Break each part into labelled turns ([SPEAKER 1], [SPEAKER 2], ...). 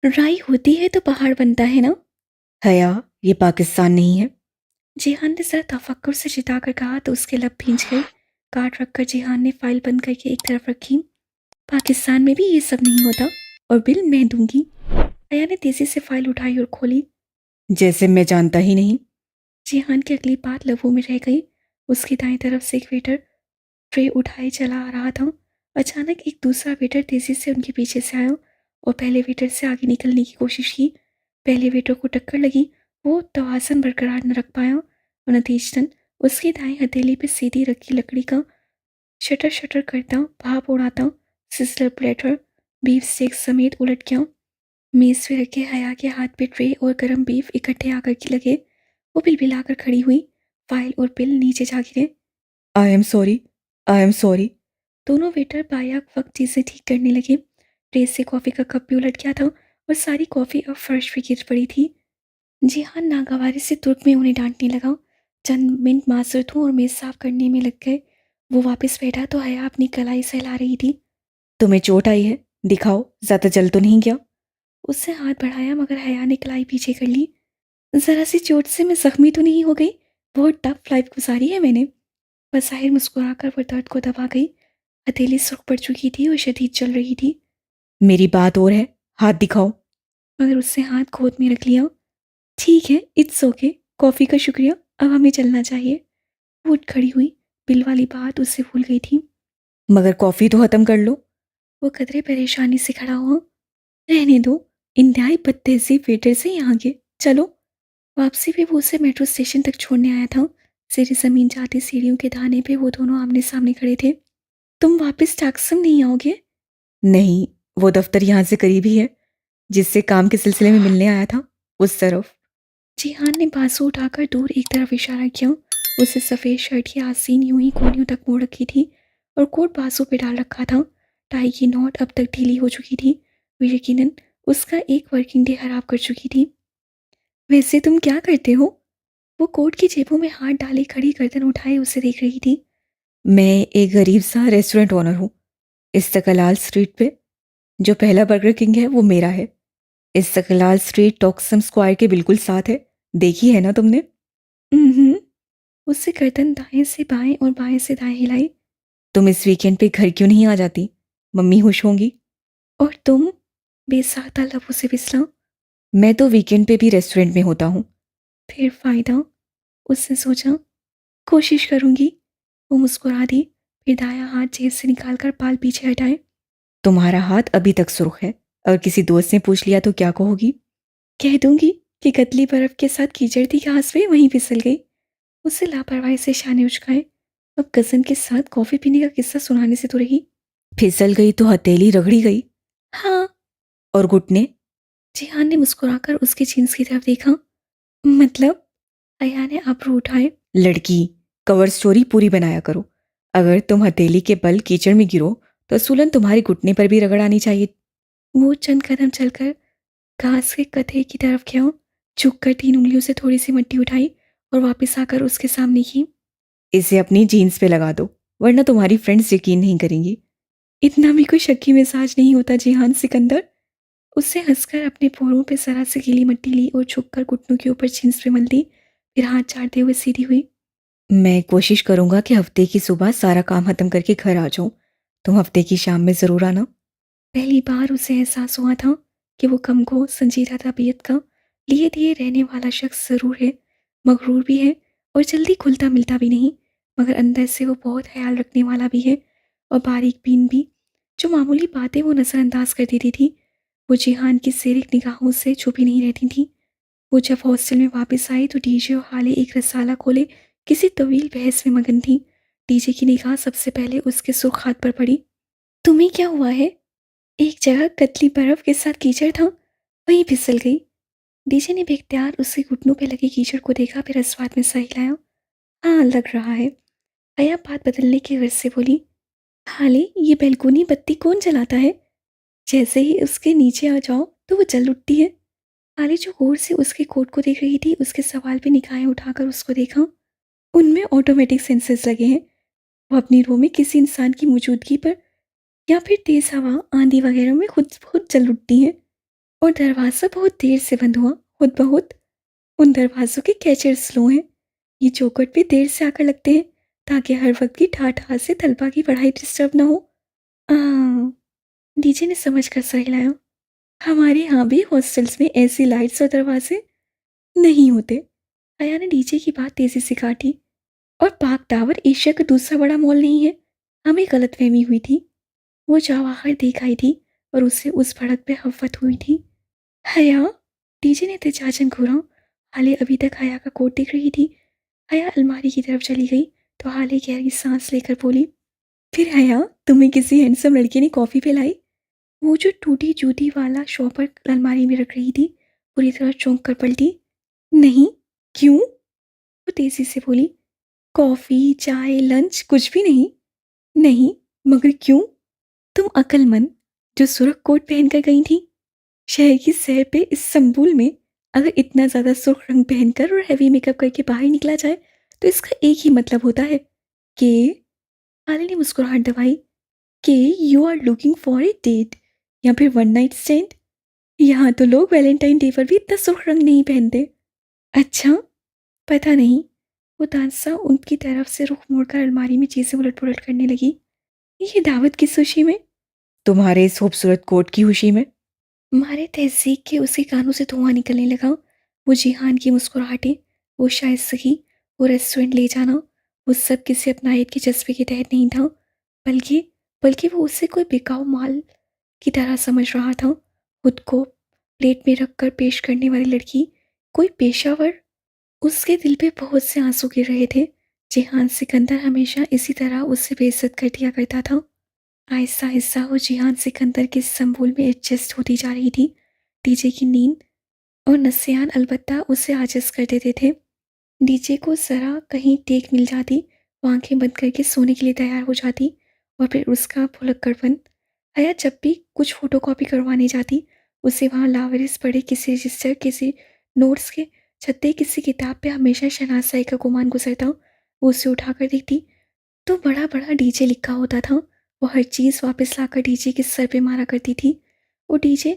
[SPEAKER 1] राई होती है तो पहाड़ बनता है ना।
[SPEAKER 2] हया, ये पाकिस्तान नहीं है।
[SPEAKER 1] जिहान ने जरा तफक्कुर से चिताकर कहा तो उसके लब भींच गए। काट रखकर जिहान ने फाइल बंद करके एक तरफ रखी। पाकिस्तान में भी ये सब नहीं होता, और बिल मैं दूंगी। हया ने तेजी से फाइल उठाई और खोली।
[SPEAKER 2] जैसे मैं जानता ही नहीं।
[SPEAKER 1] जिहान की अगली बात लबों में रह गई। उसकी दाएं तरफ से एक वेटर ट्रे उठाए चला आ रहा था। अचानक एक दूसरा वेटर तेजी से उनके पीछे से आया और पहले वेटर से आगे निकलने की कोशिश की। पहले वेटर को टक्कर लगी। वो तवाज़ुन बरकरार न रख पाया और नतीजतन उसकी दाएं हथेली पे सीधी रखी लकड़ी का शटर शटर करता, भाप उड़ाता सिस्लर प्लेटर बीफ स्टेक समेत उलट गया। मेज पे रखे हया के हाथ पे ट्रे और गरम बीफ इकट्ठे आकर के लगे। वो बिलबिलाकर खड़ी हुई। फाइल और बिल नीचे जा गिरे।
[SPEAKER 2] I am sorry, I am sorry.
[SPEAKER 1] दोनों वेटर बायाक वक्त चीजें ठीक करने लगे। ट्रे से कॉफी का कप भी उलट गया था और सारी कॉफी अब फर्श पे गिर पड़ी थी। जिहान नागवारी से तुर्क में उन्हें डांटने लगा। चंद मिनट मासूर हूँ और मेज साफ करने में लग गए। वो वापस बैठा तो हया अपनी कलाई सहला रही थी।
[SPEAKER 2] तुम्हें चोट आई है? दिखाओ, ज्यादा जल तो नहीं गया?
[SPEAKER 1] उससे हाथ बढ़ाया मगर हया ने कलाई पीछे कर ली। जरा सी चोट से मैं जख्मी तो नहीं हो गई। बहुत टफ लाइफ गुजारी है मैंने। बज़ाहिर मुस्कुराकर वो दर्द को दबा गई। हथेली सुर्ख पड़ चुकी थी और शदीद चल रही थी।
[SPEAKER 2] मेरी बात और है, हाथ दिखाओ।
[SPEAKER 1] मगर उससे हाथ गोद में रख लिया। ठीक है, इट्स ओके। कॉफ़ी का शुक्रिया, अब हमें चलना चाहिए। वो उठ खड़ी हुई। बिल वाली बात उससे भूल गई थी।
[SPEAKER 2] मगर कॉफी तो खत्म कर लो।
[SPEAKER 1] वो कदरे परेशानी से खड़ा हुआ। रहने दो। इंतहाई बदतहजीब वेटर से यहाँ के। चलो। वापसी पे वो उसे मेट्रो स्टेशन तक छोड़ने आया था। सीधी जमीन जाती सीढ़ियों के धाने पे वो दोनों आमने सामने खड़े थे। तुम वापस टैक्सम नहीं आओगे?
[SPEAKER 2] नहीं, वो दफ्तर यहाँ से करीब ही है, जिससे काम के सिलसिले में मिलने आया था, उस तरफ।
[SPEAKER 1] जिहान ने बाजू उठाकर दूर एक तरफ इशारा किया। उसे सफ़ेद शर्ट की आस्तीन यूं ही कोहनियों तक मोड़ रखी थी और कोट बाजू पे डाल रखा था। टाई की नॉट अब तक ढीली हो चुकी थी। वो यकीनन उसका एक वर्किंग डे खराब कर चुकी थी। वैसे तुम क्या करते हो? वो कोट की जेबों में हाथ डाले खड़ी गर्दन उठाए उसे देख रही थी।
[SPEAKER 2] मैं एक गरीब सा रेस्टोरेंट ओनर हूँ, इस्तकलाल स्ट्रीट पे। जो पहला बर्गर किंग है वो मेरा है। इस्तकलाल स्ट्रीट टॉक्सम स्क्वायर के बिल्कुल साथ है। देखी है ना तुमने?
[SPEAKER 1] हम्म। उससे गर्दन दाएं से बाएं और बाएं से दाएं हिलाई।
[SPEAKER 2] तुम इस वीकेंड पे घर क्यों नहीं आ जाती? मम्मी खुश होंगी।
[SPEAKER 1] और तुम? बेसाख्ता लबों से फिसला।
[SPEAKER 2] मैं तो वीकेंड पे भी रेस्टोरेंट में होता हूँ।
[SPEAKER 1] फिर फायदा? उसने सोचा। कोशिश करूंगी। वो मुस्कुरा दी। फिर दायां हाथ जेब से निकालकर बाल पीछे हटाए।
[SPEAKER 2] तुम्हारा हाथ अभी तक सुर्ख है। अगर किसी दोस्त ने पूछ लिया तो क्या कहोगी?
[SPEAKER 1] कह दूंगी कि कतली बर्फ के साथ कीचड़ थी घास पे वहीं फिसल गई। उसे लापरवाही से शाने उचकाए। अब कजन के साथ कॉफी पीने का किस्सा सुनाने से तो रही।
[SPEAKER 2] फिसल गई तो हथेली रगड़ी गई।
[SPEAKER 1] हाँ।
[SPEAKER 2] और घुटने?
[SPEAKER 1] जिहान ने मुस्कुराकर उसके जींस की तरफ देखा। मतलब? अया ने अब्रू उठाए।
[SPEAKER 2] लड़की, कवर स्टोरी पूरी बनाया करो। अगर तुम हथेली के बल कीचड़ में गिरो तो असूलन तुम्हारी घुटने पर भी रगड़ आनी चाहिए।
[SPEAKER 1] वो चंद कदम चलकर घास के कथे की तरफ गया। झुककर 3 उंगलियों से थोड़ी सी मिट्टी उठाई और वापस आकर उसके सामने की।
[SPEAKER 2] इसे अपनी जीन्स पे लगा दो, वरना तुम्हारी फ्रेंड्स यकीन नहीं करेंगी।
[SPEAKER 1] इतना भी कोई शक्की मिजाज नहीं होता जिहान सिकंदर। उससे हंसकर अपने पोरों पे जरा सी गीली मिट्टी ली और झुककर घुटनों के ऊपर जींस पे मल दी। फिर हाथ चाटते हुए सीधी हुई।
[SPEAKER 2] मैं कोशिश करूंगा कि हफ्ते की सुबह सारा काम खत्म करके घर आ जाऊं। तुम हफ्ते की शाम में जरूर आना।
[SPEAKER 1] पहली बार उसे एहसास हुआ था कि वो कमगो संजीदा तबीयत का लिए दिए रहने वाला शख्स जरूर है, मगरूर भी है और जल्दी खुलता मिलता भी नहीं, मगर अंदर से वो बहुत ख्याल रखने वाला भी है और बारीक बीन भी। जो मामूली बातें वो नज़रअंदाज कर देती थी, वो जिहान की सेरिक निगाहों से छुपी नहीं रहती थी। वो जब हॉस्टल में वापस आई तो डीजे और हाले एक रसाला खोले किसी तवील बहस में मगन थी। डीजे की निगाह सबसे पहले उसके सुर्ख हाथ पर पड़ी। तुम्हें क्या हुआ है? एक जगह कतली बर्फ के साथ कीचड़ था, वहीं फिसल गई। डीजे ने बेख्तियार उसके घुटनों पे लगे कीचड़ को देखा, फिर अस्वाद में सह हिलाया। हाँ, लग रहा है। अया बात बदलने की गर्ज से बोली। हाले, ये बैलकोनी बत्ती कौन जलाता है? जैसे ही उसके नीचे आ जाओ तो वो जल उठती है। हाले जो गौर से उसके कोट को देख रही थी, उसके सवाल पे निगाहें उठाकर उसको देखा। उनमें ऑटोमेटिक सेंसर्स लगे हैं। वो अपनी रो में किसी इंसान की मौजूदगी पर या फिर तेज हवा, आंधी वगैरह में खुद खुद जल उठती हैं। और दरवाज़ा बहुत देर से बंद हुआ, खुद बहुत। उन दरवाज़ों के कैचर स्लो हैं। ये चौखट भी देर से आकर लगते हैं ताकि हर वक्त की ठाठ से तलबा की पढ़ाई डिस्टर्ब ना हो। हाँ, डीजे ने समझ कर सर हिलाया। हमारे यहाँ भी हॉस्टल्स में ऐसी लाइट्स और दरवाजे नहीं होते। आया ने डीजे की बात तेजी से काटी। और पार्क टावर एशिया का दूसरा बड़ा मॉल नहीं है। हमें गलतफहमी हुई थी। वो जवाहर देख आई थी और उससे उस भड़क पे हफ्फत हुई थी। हया, डीजे ने एहतजाजन घूरा। हाले अभी तक हया का कोट देख रही थी। हया अलमारी की तरफ चली गई तो हाले गहरी सांस लेकर बोली, फिर हया, तुम्हें किसी हैंडसम लड़के ने कॉफ़ी पिलाई? वो जो टूटी जूती वाला शॉपर अलमारी में रख रही थी, पूरी तरह चौंक कर पलटी। नहीं। क्यों? वो तेजी से बोली, कॉफ़ी चाय लंच कुछ भी नहीं। नहीं, मगर क्यों? तुम अक्लमंद जो सुर्ख कोट पहनकर गई थी शहर की सैर पे इस संबुल में, अगर इतना ज़्यादा सुर्ख रंग पहनकर और हैवी मेकअप करके बाहर निकला जाए तो इसका एक ही मतलब होता है कि, आलिया ने मुस्कुराहट दबाई, कि you are looking for a date या फिर वन नाइट स्टैंड। यहाँ तो लोग वैलेंटाइन डे पर भी इतना सुर्ख रंग नहीं पहनते। अच्छा, पता नहीं। वो तानसा उनकी तरफ से रुख मोड़कर अलमारी में चीज़ें उलट पुलट करने लगी। ये दावत की खुशी में,
[SPEAKER 2] तुम्हारे इस खूबसूरत कोट की खुशी में।
[SPEAKER 1] मारे तहज़ीक के उसके कानों से धुआं निकलने लगा। वो जिहान की मुस्कुराहटें, वो शायद सही, वो रेस्टोरेंट ले जाना, वो सब किसी अपनायत के जज्बे के तहत नहीं था, बल्कि बल्कि वो उसे कोई बिकाऊ माल की तरह समझ रहा था। खुद को प्लेट में रख कर पेश करने वाली लड़की, कोई पेशावर। उसके दिल पे बहुत से आंसू गिर रहे थे। जिहान सिकंदर हमेशा इसी तरह उससे बेइज्जत कर दिया करता था। आहिस्ता आहिस्ता वो जिहान सिकंदर के संभूल में एडजस्ट होती जा रही थी। डीजे की नींद और नसियान अलबत्ता उसे आजिज़ कर देते थे। डीजे को ज़रा कहीं टेक मिल जाती, वो आंखें बंद करके सोने के लिए तैयार हो जाती। और फिर उसका भुलक्कड़पन। हया जब भी कुछ फ़ोटोकॉपी करवाने जाती, उसे वहाँ लावारिस पड़े किसी रजिस्टर, किसी नोट्स के छत्ते, किसी किताब पे हमेशा शहनाज का गुमान गुजरता। वो उसे उठाकर देखती तो बड़ा बड़ा डीजे लिखा होता था। वो हर चीज़ वापस लाकर डीजे के सर पे मारा करती थी। वो डीजे,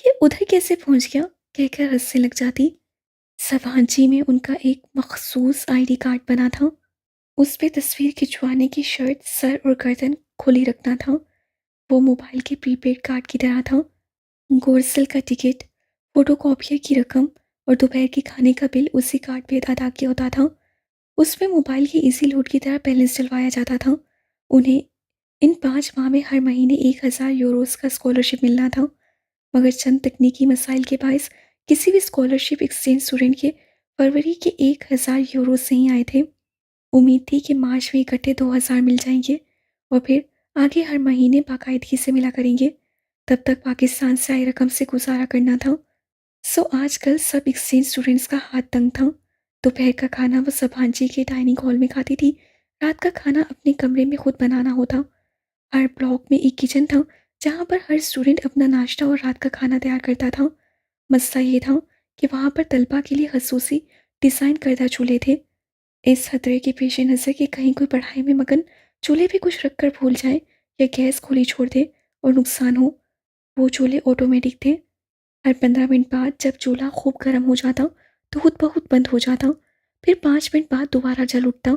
[SPEAKER 1] ये उधर कैसे पहुंच गया, कहकर हंसने लग जाती। सवांची में उनका एक मखसूस आईडी कार्ड बना था। उस पे तस्वीर खिंचवाने की शर्त, सर और गर्दन खुली रखना था। वो मोबाइल के प्रीपेड कार्ड की तरह था। गोरसल का टिकट, फोटोकॉपियर की रकम और दोपहर के खाने का बिल उसी कार्ड पे अदा किया होता था। उसमें मोबाइल की इजी लोड की तरह बैलेंस डलवाया जाता था। उन्हें इन 5 माह में हर महीने 1000 यूरोस का स्कॉलरशिप मिलना था, मगर चंद तकनीकी मसाइल के बायस किसी भी स्कॉलरशिप एक्सचेंज स्टूडेंट के फरवरी के 1000 यूरोस से ही आए थे। उम्मीद थी कि मार्च में इकट्ठे 2000 मिल जाएंगे और फिर आगे हर महीने बाकायदगी से मिला करेंगे। तब तक पाकिस्तान से आई रकम से गुजारा करना था। सो आजकल सब एक्सचेंज स्टूडेंट्स का हाथ तंग था। दोपहर का खाना वो सभांची के डाइनिंग हॉल में खाती थी। रात का खाना अपने कमरे में खुद बनाना होता। हर ब्लॉक में एक किचन था जहाँ पर हर स्टूडेंट अपना नाश्ता और रात का खाना तैयार करता था। मसला ये था कि वहाँ पर तलबा के लिए खसूसी डिज़ाइन करदा चूल्हे थे। इस खतरे के पेश नज़र कि कहीं कोई पढ़ाई में मगन चूल्हे भी कुछ रख कर भूल जाए या गैस खुली छोड़ दे और नुकसान हो। वो चूल्हे ऑटोमेटिक थे। हर 15 मिनट बाद जब चूल्हा खूब गर्म हो जाता तो खुद ब खुद बंद हो जाता। फिर 5 मिनट बाद दोबारा जल उठता।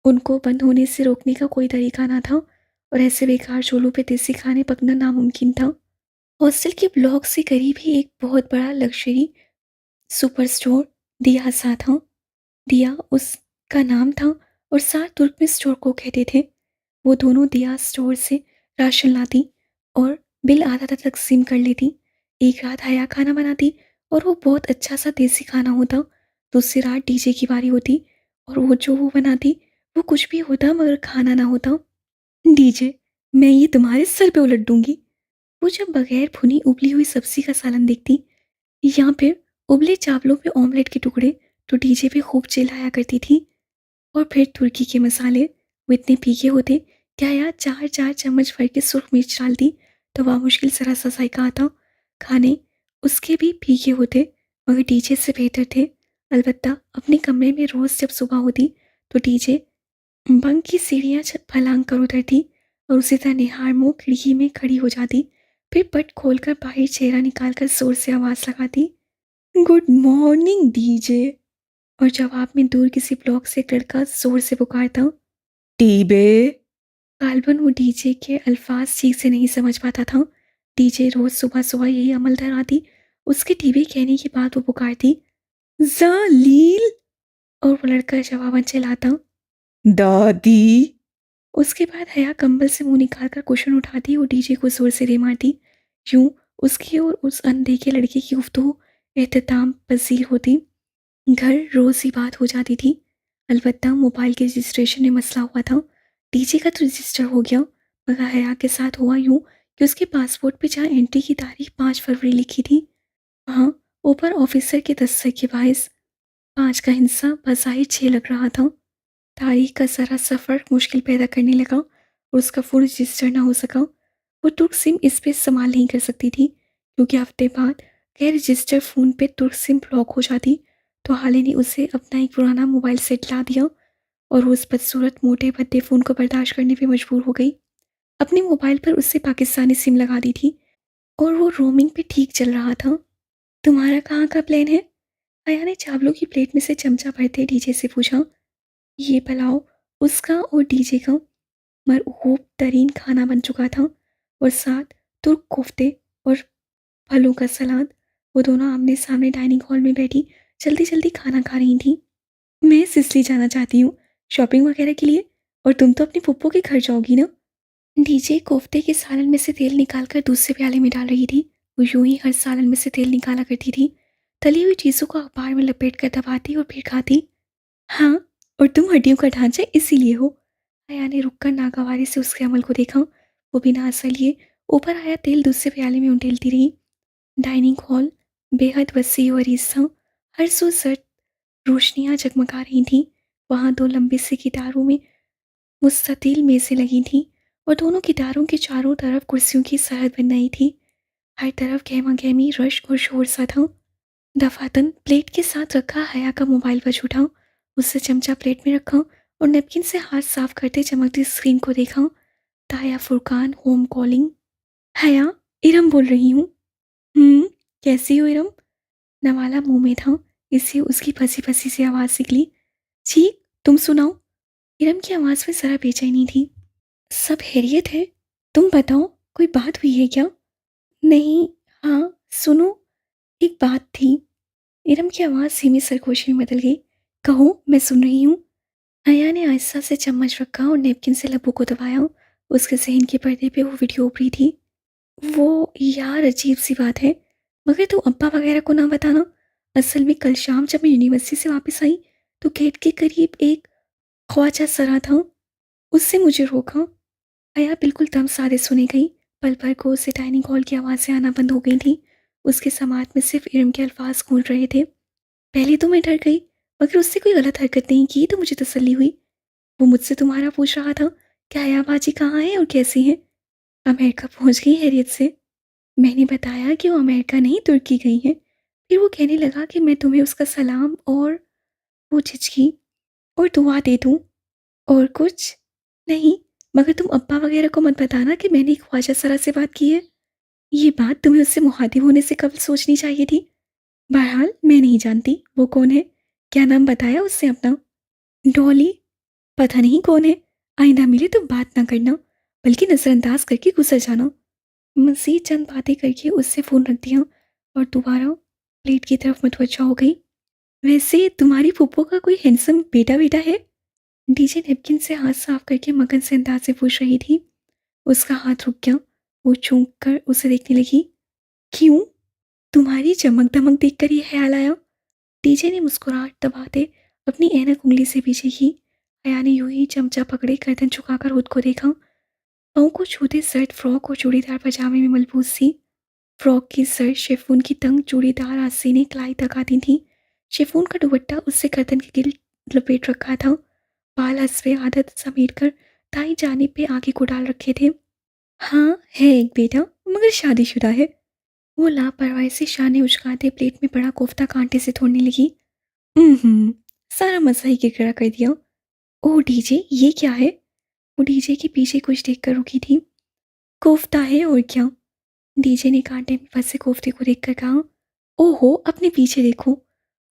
[SPEAKER 1] उनको बंद होने से रोकने का कोई तरीका ना था और ऐसे बेकार चूल्हों पे देसी खाने पकना नामुमकिन था। हॉस्टल के ब्लॉक से करीब ही एक बहुत बड़ा लग्जरी सुपर स्टोर दिया सा था। दिया उसका नाम था और साथ तुर्क में स्टोर को कहते थे। वो दोनों दिया स्टोर से राशन लाती और बिल आधा आधा तकसीम कर लेती। एक रात हया खाना बनाती और वो बहुत अच्छा सा देसी खाना होता। दूसरी रात डीजे की बारी होती और वो जो वो बनाती वो कुछ भी होता मगर खाना ना होता। डीजे, मैं ये तुम्हारे सर पे उलट दूंगी। वो जब बगैर भुनी उबली हुई सब्जी का सालन देखती या फिर उबले चावलों पे ऑमलेट के टुकड़े तो डीजे पे खूब चिल्लाया करती थी। और फिर तुर्की के मसाले, वो इतने फीके होते, क्या यार 4-4 चम्मच भर के सुर्ख मिर्च डालती तो वह मुश्किल ज़रा सा जायका आता। खाने उसके भी फीके होते मगर डीजे से बेहतर थे। अलबत्ता अपने कमरे में रोज़ जब सुबह होती तो डीजे बंक की सीढ़ियाँ छत फलांग कर उतरती और उसी तरह निहार मुँह खिड़की में खड़ी हो जाती। फिर पट खोलकर बाहर चेहरा निकालकर जोर से आवाज़ लगाती, गुड मॉर्निंग डीजे। और जवाब में दूर किसी ब्लॉक से एक लड़का जोर से पुकारता,
[SPEAKER 2] टीबे।
[SPEAKER 1] गालबन वो डीजे के अल्फाज ठीक से नहीं समझ पाता था। डीजे रोज सुबह सुबह यही अमल धराती। उसके टीवी कहने के बाद वो पुकारती, जालील। और वो लड़का जवाबन चिल्लाता,
[SPEAKER 2] दादी।
[SPEAKER 1] उसके बाद हया कंबल से मुंह निकालकर कुशन उठाती और डीजे को जोर से दे मारती। यूं उसकी और उस अनदेखे लड़के की गुफ्तगू एहतमाम पजीर होती। घर रोज ही बात हो जाती थी। अलबत्ता मोबाइल के रजिस्ट्रेशन में मसला हुआ था। डीजे का तो रजिस्टर हो गया, मगर हया के साथ हुआ यूं कि उसके पासपोर्ट पे जहाँ एंट्री की तारीख 5 फरवरी लिखी थी, वहाँ ऊपर ऑफिसर के दस्तक के बायस 5 का हिस्सा बज़ाहिर 6 लग रहा था। तारीख का सारा सफ़र मुश्किल पैदा करने लगा और उसका फ़ोन रजिस्टर ना हो सका। वो तुर्क सिम इस पे इस्तेमाल नहीं कर सकती थी, क्योंकि हफ्ते बाद गैर रजिस्टर फ़ोन पे तुर्क सिम ब्लॉक हो जाती। तो हाले ने उसे अपना एक पुराना मोबाइल सेट ला दिया और वो उस बदसूरत मोटे भद्दे फ़ोन को बर्दाश्त करने पे मजबूर हो गई। अपने मोबाइल पर उससे पाकिस्तानी सिम लगा दी थी और वो रोमिंग पे ठीक चल रहा था। तुम्हारा कहाँ का प्लान है? आया ने चावलों की प्लेट में से चमचा भरते डीजे से पूछा। ये पुलाव उसका और डीजे का मरऊब तरीन खाना बन चुका था और साथ तुर्क कोफ्ते और फलों का सलाद। वो दोनों आमने सामने डाइनिंग हॉल में बैठी जल्दी जल्दी खाना खा रही थी। मैं सिसली जाना चाहती हूँ शॉपिंग वगैरह के लिए, और तुम तो अपनी पुप्पो के घर जाओगी ना। डीजे कोफ्ते के सालन में से तेल निकालकर दूसरे प्याले में डाल रही थी। वो यूं ही हर सालन में से तेल निकाला करती थी। तली हुई चीज़ों को अखबार में लपेट कर दबाती और फिर खाती। हाँ, और तुम हड्डियों का ढांचा इसीलिए हो। आया ने रुककर नागवारी से उसके अमल को देखा। वो बिना असर लिए ऊपर आया तेल दूसरे प्याले में उंडेलती रही। डाइनिंग हॉल बेहद वसी और अरीज था। हर सू सर्द रोशनियां जगमगा रही थीं। वहाँ दो लंबे से गिटारों में मुस्ततिल मेज़ें लगी थीं और दोनों गिटारों के चारों तरफ कुर्सियों की सरहद बन रही थी। हर तरफ गहमा गहमी रश और शोर सा था। दफातन प्लेट के साथ रखा हया का मोबाइल बज उठा। उससे चमचा प्लेट में रखा और नैपकिन से हाथ साफ करते चमकती स्क्रीन को देखा। ताया फुरकान होम कॉलिंग। हया, इरम बोल रही हूँ। कैसी हो इरम? नवाला मुंह में था, इससे उसकी फंसी फंसी सी आवाज़ निकली। जी, तुम सुनाओ। इरम की आवाज़ में ज़रा बेचैनी थी। सब खैरियत है, तुम बताओ, कोई बात हुई है क्या? नहीं। हाँ सुनो, एक बात थी। इरम की आवाज़ धीमी सरगोशी में बदल गई। कहो, मैं सुन रही हूँ। आया ने आहिस्ता से चम्मच रखा और नैपकिन से लबों को दबाया। उसके सहन के पर्दे पे वो वीडियो उभरी थी। वो यार अजीब सी बात है, मगर तू अब्बा वगैरह को ना बताना। असल में कल शाम जब मैं यूनिवर्सिटी से वापस आई तो गेट के करीब एक ख्वाजा सरा था। उससे मुझे रोका। आया बिल्कुल दम साधे सुनी गई। पल भर को उसे डाइनिंग हॉल की आवाज़ें आना बंद हो गई थी। उसके समात में सिर्फ इरम के अल्फाज गूंज रहे थे। पहले तो मैं डर गई, मगर उससे कोई गलत हरकत नहीं की तो मुझे तसल्ली हुई। वो मुझसे तुम्हारा पूछ रहा था कि आया बाजी कहाँ है और कैसी है। अमेरिका पहुंच गई हैरियत से। मैंने बताया कि वो अमेरिका नहीं तुर्की गई है। फिर वो कहने लगा कि मैं तुम्हें उसका सलाम और वो झिझकी और दुआ दे दूँ। और कुछ नहीं, मगर तुम अब्बा वगैरह को मत बताना कि मैंने ख्वाजा सरा से बात की है। ये बात तुम्हें उससे मुखातिब होने से कब सोचनी चाहिए थी। बहरहाल मैं नहीं जानती वो कौन है। क्या नाम बताया उससे अपना? डॉली। पता नहीं कौन है। आइंदा मिले तो बात ना करना, बल्कि नज़रअंदाज करके गुजर जाना। मसीह चंद बातें करके उससे फ़ोन रख दिया और दोबारा प्लेट की तरफ मुतवज्जा हो गई। वैसे तुम्हारी फूफो का कोई हैंडसम बेटा बेटा है? डीजे नैपकिन से हाथ साफ करके मगन से अंदाज से पूछ रही थी। उसका हाथ रुक गया। वो चौंक कर उसे देखने लगी। क्यों? तुम्हारी चमक दमक देखकर ये ख्याल आया? डीजे ने मुस्कुराहट दबाते अपनी ऐनक उंगली से पीछे की। हया ने यूं ही चमचा पकड़े गर्दन झुकाकर खुद को देखा। पाँव को छूते सर्द फ्रॉक और चूड़ीदार पजामे में मलबूस थी। फ्रॉक की सर्द शिफॉन की तंग चूड़ीदार आस्तीनें कलाई तक आती थीं। शिफॉन का दुपट्टा उससे गर्दन के गिल लपेट रखा था। बाल हंसवे आदत समेट कर दाई जानिब पे आगे को डाल रखे थे। हाँ है एक बेटा, मगर शादीशुदा है। वो लापरवाही से शाने उचकाते प्लेट में बड़ा कोफ्ता कांटे से तोड़ने लगी। सारा मज़ा ही किरकिरा कर दिया। ओह डीजे, ये क्या है? वो डीजे के पीछे कुछ देखकर रुकी थी। कोफ्ता है और क्या। डीजे ने कांटे में फंसे कोफ्ते को देखकर कहा। ओहो, अपने पीछे देखो।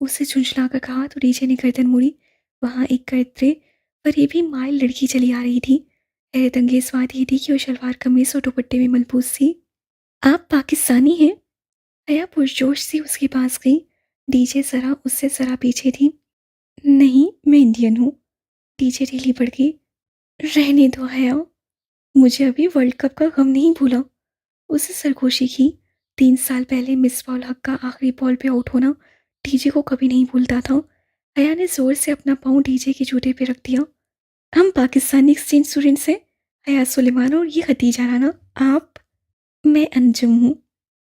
[SPEAKER 1] उसे झुंझला कर कहा तो डीजे ने गर्दन मुड़ी। वहां एक कदरे फरेबी माइल लड़की चली आ रही थी। हैरत अंगेज बात यह थी कि वो शलवार कमीज और दुपट्टे में मलबूस थी। आप पाकिस्तानी हैं? हया पुरजोश से उसके पास गई। डीजे जरा उससे जरा पीछे थी। नहीं, मैं इंडियन हूँ। डीजे ढीली पड़ गई। रहने दो हया, मुझे अभी वर्ल्ड कप का गम नहीं भूला। उसे सरगोशी की। 3 साल पहले मिस पॉल हक का आखिरी बॉल पे आउट होना डीजे को कभी नहीं भूलता था। हया ने जोर से अपना पाँव डीजे के जूते पे रख दिया। हम पाकिस्तानी एक्सचेंज स्टूडेंट्स हैं, हया सुलेमान और ये खदीजा राना। आप? मैं अंजुम हूँ।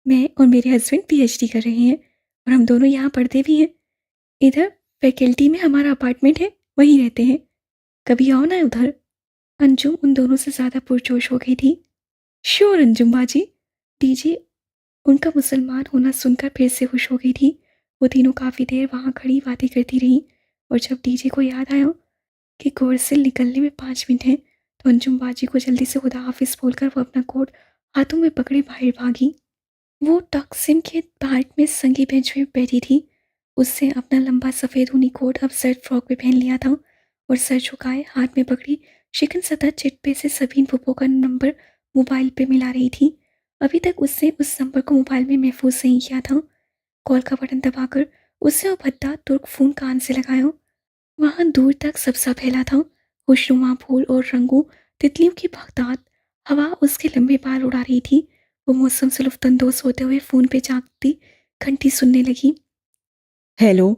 [SPEAKER 1] मैं और मेरे हस्बैंड पीएचडी कर रहे हैं और हम दोनों यहाँ पढ़ते भी हैं। इधर फैकल्टी में हमारा अपार्टमेंट है, वहीं रहते हैं। कभी आओ ना उधर। अंजुम उन दोनों से ज़्यादा पुरजोश हो गई थी। श्योर अंजुम बाजी। डीजे उनका मुसलमान होना सुनकर फिर से खुश हो गई थी। वो तीनों काफ़ी देर वहाँ खड़ी बातें करती रहीं और जब डीजे को याद आया कि कोर्स से निकलने में 5 मिनट हैं तो अंजुम बाजी को जल्दी से खुदा हाफिज बोलकर वो अपना कोट हाथों में पकड़े बाहर भागी। वो टॉक्सिम के पार्क में संगी बेंच में बैठी थी। उससे अपना लंबा सफ़ेद ऊनी कोट अब सर्ट फ्रॉक पे पहन लिया था और सर झुकाए हाथ में पकड़ी शिकन सतह चिट से सबीन पुप्पो का नंबर मोबाइल पे मिला रही थी। अभी तक उसने उस नंबर को मोबाइल में महफूज नहीं किया था। कॉल का बटन दबाकर उसने वो भद्दा तुर्क फ़ोन कान से लगाया। वहाँ दूर तक सबसा फैला था। खुशनुमा फूल और रंगों तितलियों की बगदाद हवा उसके लंबे बाल उड़ा रही थी। वो मौसम से लुफ्तंदोज होते हुए फ़ोन पे जागती घंटी सुनने लगी।
[SPEAKER 2] हेलो।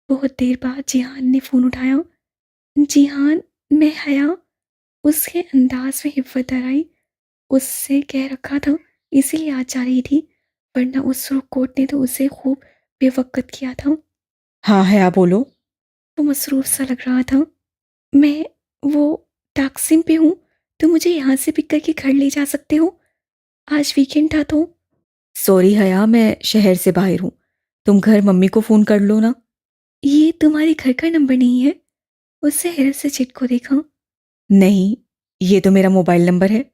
[SPEAKER 1] बहुत देर बाद जिहान ने फ़ोन उठाया। जिहान, मैं हया। उसके अंदाज में हिफ्फत आई। उससे कह रखा था इसीलिए आज जा रही थी, वरना उस सुर्ख कोट ने तो उसे खूब बेवक्त किया था।
[SPEAKER 2] हाँ है, आप बोलो।
[SPEAKER 1] वो मसरूफ़ सा लग रहा था। मैं वो टैक्सी पे हूँ, तो मुझे यहाँ से पिक करके घर ले जा सकते हो? आज वीकेंड था तो।
[SPEAKER 2] सॉरी हया, मैं शहर से बाहर हूँ। तुम घर मम्मी को फ़ोन कर लो ना।
[SPEAKER 1] ये तुम्हारे घर का नंबर नहीं है? उससे हैरत से चिट को देखा।
[SPEAKER 2] नहीं, ये तो मेरा मोबाइल नंबर है।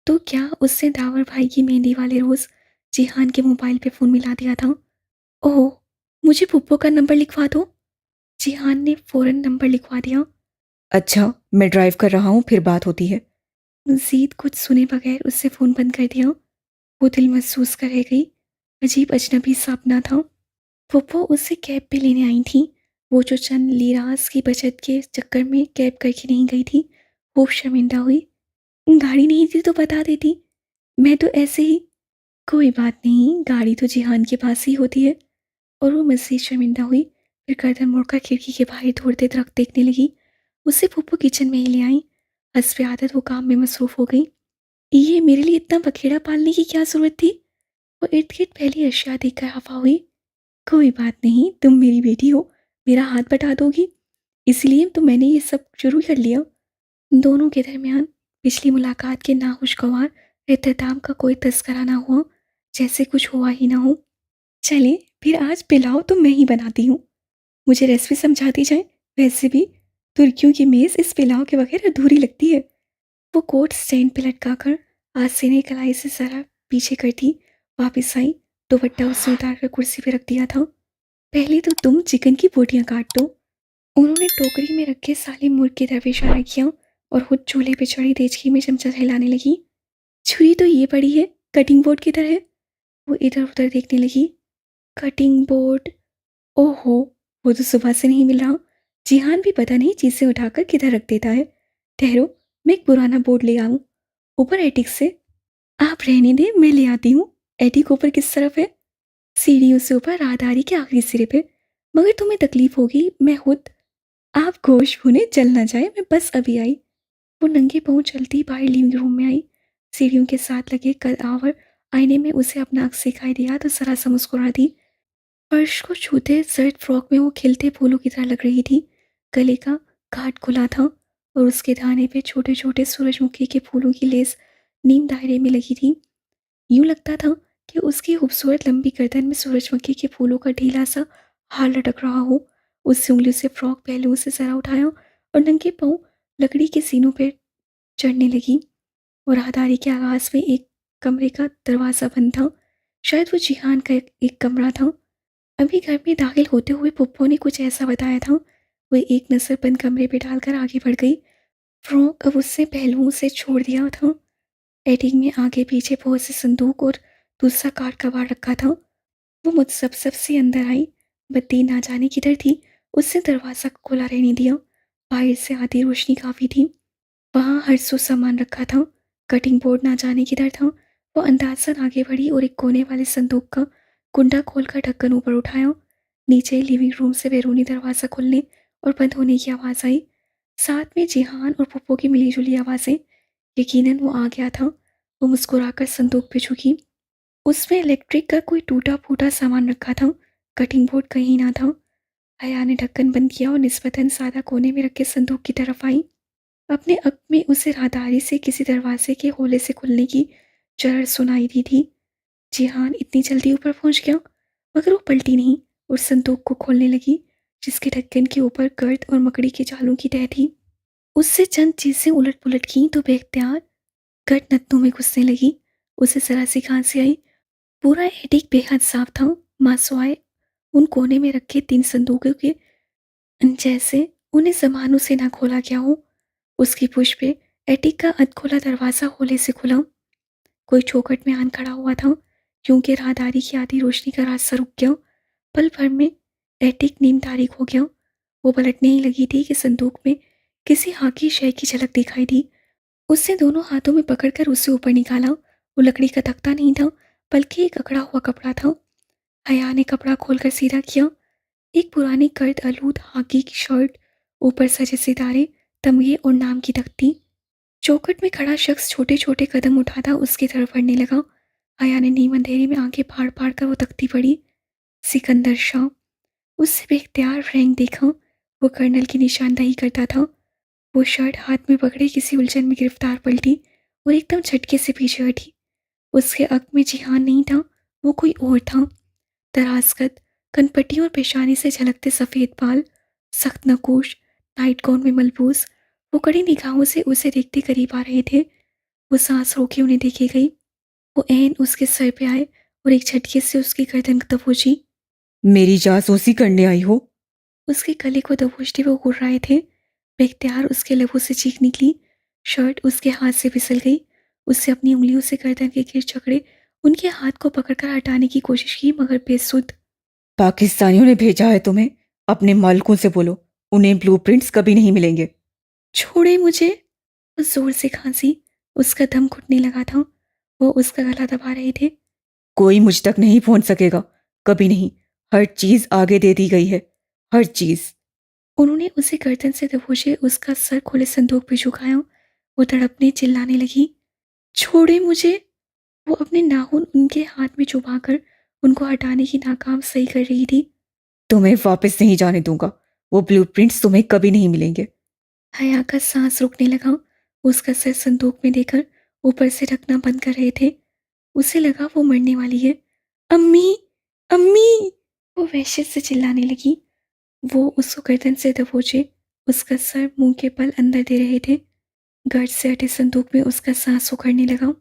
[SPEAKER 1] तो क्या उससे दावर भाई की मेहंदी वाले रोज़ जिहान के मोबाइल पे फ़ोन मिला दिया था? ओह, मुझे पुप्पो का नंबर लिखवा दो। जिहान ने फ़ौरन नंबर लिखवा दिया।
[SPEAKER 2] अच्छा, मैं ड्राइव कर रहा हूँ, फिर बात होती है।
[SPEAKER 1] मज़ीद कुछ सुने बगैर उससे फ़ोन बंद कर दिया। वो दिल महसूस कर रह गई। अजीब अजनबी सा अपना था। पुप्पो उससे कैब पे लेने आई थी। वो जो चंद लीरास की बचत के चक्कर में कैब करके नहीं गई थी, खूब शर्मिंदा हुई। गाड़ी नहीं थी तो बता देती, मैं तो ऐसे ही। कोई बात नहीं, गाड़ी तो जिहान के पास ही होती है। और वो मज़ीद शर्मिंदा हुई। फिर गर्दन मुड़कर खिड़की के बाहर तोड़ते दरख्त देखने लगी। उससे पुप्पो किचन में ही ले आई। हस्ब आदत वो काम में मसरूफ़ हो गई। ये मेरे लिए इतना बखेड़ा पालने की क्या ज़रूरत थी? वो इर्द गिर्द पहली अशिया देखकर खफा हुई। कोई बात नहीं, तुम मेरी बेटी हो, मेरा हाथ बटा दोगी, इसलिए तो मैंने ये सब शुरू कर लिया। दोनों के दरमियान पिछली मुलाकात के नाखुशगवार इख्तिताम का कोई तस्करा ना हुआ, जैसे कुछ हुआ ही ना हो। चले, फिर आज पिलाओ तो मैं ही बनाती हूँ। मुझे रेसिपी समझाती जाए। वैसे भी तुर्कियों की मेज़ इस पिलाव के बगैर अधूरी लगती है। वो कोट स्टैंड पे लटका कर आस्तीने कलाई से जरा पीछे करती वापस आई। दुपट्टा उसने उतार कर कुर्सी पे रख दिया था। पहले तो तुम चिकन की बोटियां काट दो। उन्होंने टोकरी में रखे साले मुर्ग की तरफ इशारा किया और खुद चूल्हे पे चढ़ी देचकी में चमचा हिलाने लगी। छुरी तो ये पड़ी है, कटिंग बोर्ड की तरह। वो इधर उधर देखने लगी। Cutting board? ओहो, वो तो सुबह से नहीं मिल रहा। जिहान भी पता नहीं चीज़ें उठाकर किधर रख देता है। ठहरो, मैं एक पुराना बोर्ड ले आऊं, ऊपर एटिक से। आप रहने दे, मैं ले आती हूँ। एटिक ऊपर किस तरफ है? सीढ़ियों से ऊपर राहदारी के आखिरी सिरे पे। मगर तुम्हें तकलीफ होगी, मैं खुद। आप गोश्त भुने जल ना जाए, मैं बस अभी आई। वो नंगे पाँव चलती बाहर लिविंग रूम में आई। सीढ़ियों के साथ लगे कदावर आईने में उसे अपना अक्स दिखाई दिया तो जरा सा मुस्कुरा दी। फर्श को छूते सर्द फ्रॉक में वो खिलते फूलों की तरह लग रही थी। गले का घाट खुला था और उसके दाने पे छोटे छोटे सूरजमुखी के फूलों की लेस नीम दायरे में लगी थी। यूं लगता था कि उसकी खूबसूरत लंबी गर्दन में सूरजमुखी के फूलों का ढीला सा हार लटक रहा हो। उससे उंगलियों से फ्रॉक पहलुओं से जरा उठाया और नंगे पाँव लकड़ी के सीनों पर चढ़ने लगी और राहदारी के आगाज में एक कमरे का दरवाज़ा बंद था। शायद वो जिहान का एक कमरा था। अभी घर में दाखिल होते हुए पुप्पो ने कुछ ऐसा बताया था। वो एक नज़र बंद कमरे पे डालकर आगे बढ़ गई। फ्रॉक अब उससे पहलुओं से छोड़ दिया था। एटिक में आगे पीछे बहुत से संदूक और दूसरा कार कबाड़ रखा था। वो मुतसब्सब से अंदर आई। बत्ती ना जाने किधर थी, उसने दरवाज़ा खुला रहने दिया। बाहर से आती रोशनी काफ़ी थी। वहाँ हर सू सामान रखा था। कटिंग बोर्ड ना जाने किधर था। वो अंदाज़न आगे बढ़ी और एक कोने वाले संदूक का कुंडा खोलकर ढक्कन ऊपर उठाया। नीचे लिविंग रूम से बैरूनी दरवाज़ा खुलने और बंद होने की आवाज़ आई। साथ में जिहान और पुप्पो की मिली-जुली आवाज़ें। यकीनन वो आ गया था। वो मुस्कुराकर संदूक पे झुकी। उसमें इलेक्ट्रिक का कोई टूटा-फूटा सामान रखा था। कटिंग बोर्ड कहीं ना था। हया ने ढक्कन बंद किया और निस्बतन सादा कोने में रखे संदूक की तरफ आई। अपने अक में उसे राहदारी से किसी दरवाजे के होले से खुलने की जरर सुनाई दी थी। जिहान इतनी जल्दी ऊपर पहुंच गया, मगर वो पलटी नहीं और संदूक को खोलने लगी, जिसके ढक्कन के ऊपर गर्द और मकड़ी के जालों की तह थी। उससे चंद चीजें उलट पुलट की तो बेख्तियार गर्द नथनों में घुसने लगी। उसे जरा सी खांसी आई। पूरा एटिक बेहद साफ था, मासवाए उन कोने में रखे 3 संदूकों के जैसे उन्हें ज़मानों से ना खोला गया हो। उसकी पुश पे एटिक का अधखुला दरवाज़ा होले से खुला। कोई चौखट में आन खड़ा हुआ था, क्योंकि राहदारी की आधी रोशनी का रास्ता रुक गया। पल भर में एटिक नीम तारीक हो गया। वो पलटने ही लगी थी कि संदूक में किसी हाकी शय की झलक दिखाई दी। उसने दोनों हाथों में पकड़कर उसे ऊपर निकाला। वो लकड़ी का तख्ता नहीं था, बल्कि एक अकड़ा हुआ कपड़ा था। हया ने कपड़ा खोलकर सीधा किया। एक पुरानी कर्द आलूद हाकी की शर्ट, ऊपर सजे सितारे, तमगे और नाम की तख्ती। चौखट में खड़ा शख्स छोटे छोटे कदम उठाता उसकी तरफ बढ़ने लगा। हया ने नीम अंधेरे में आंखें फाड़ फाड़ कर वो तख्ती पड़ी। सिकंदर शाह। उससे बेख्तियार रैंक देखा। वो कर्नल की निशानदेही करता था। वो शर्ट हाथ में पकड़े किसी उलझन में गिरफ्तार पलटी और एकदम झटके से पीछे हटी। उसके अक में जिहान नहीं था, वो कोई और था। दराजकद, कनपट्टियों और पेशानी से झलकते सफ़ेद बाल, सख्त नकूश, नाइट गाउन में मलबूस। वो कड़ी निगाहों से उसे देखते करीब आ रहे थे। वो सांस रोके उन्हें देखे गई। वो ऐन उसके सर पे आए और एक झटके से उसकी गर्दन दबोची।
[SPEAKER 2] मेरी जासूसी करने आई हो?
[SPEAKER 1] उसके गले को दबोचते वो घुर रहे थे। बेख्तियार उसके लबों से चीख निकली। शर्ट उसके हाथ से फिसल गई। उससे अपनी उंगलियों से गर्दन के गिर चकड़े उनके हाथ को पकड़कर हटाने की कोशिश की, मगर बेसुध।
[SPEAKER 2] पाकिस्तानियों ने भेजा है तुम्हें। अपने मालिकों से बोलो, उन्हें ब्लूप्रिंट्स कभी नहीं मिलेंगे।
[SPEAKER 1] छोड़े मुझे। वो जोर से खांसी। उसका दम घुटने लगा था। वो उसका गला दबा रहे थे।
[SPEAKER 2] कोई मुझ तक नहीं पहुंच सकेगा, कभी नहीं। हर चीज आगे दे दी गई है, हर चीज।
[SPEAKER 1] उन्होंने उसे गर्दन से दबोचे उसका सर खुले संदूक पे झुकाया। वो तड़पने चिल्लाने लगी। छोड़े मुझे। वो अपने नाखून उनके हाथ में चुभाकर उनको हटाने की नाकाम सही कर रही थी।
[SPEAKER 2] तुम्हें वापस नहीं जाने दूंगा। वो ब्लूप्रिंट्स तुम्हें कभी नहीं मिलेंगे।
[SPEAKER 1] हया का सांस रुकने लगा। उसका सर संदूक में देकर ऊपर से ढकना बंद कर रहे थे। उसे लगा वो मरने वाली है। अम्मी, अम्मी। वो वहशत से चिल्लाने लगी। वो उसको गर्दन से दबोचे उसका सर मुंह के बल अंदर दे रहे थे। गर्द से अटे संदूक में उसका सांस उखड़ने लगा।